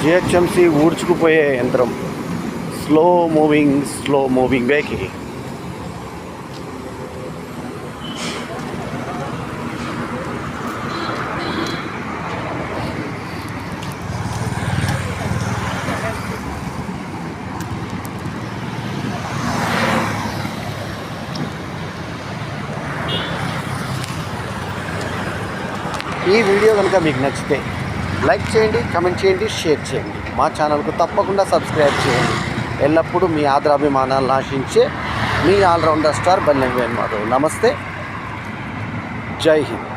GHMC ఊడ్చుకుపోయే యంత్రం, slow moving vehicle. ఈ video కనుక మీకు నచ్చితే లైక్ చేయండి, కమెంట్ చేయండి, షేర్ చేయండి. మా ఛానల్కు తప్పకుండా సబ్స్క్రైబ్ చేయండి. ఎల్లప్పుడూ మీ ఆదరాభిమానాలను ఆశించే మీ ఆల్రౌండర్ స్టార్ బన్నెం వేణుమాధవ్. నమస్తే, జై హింద్.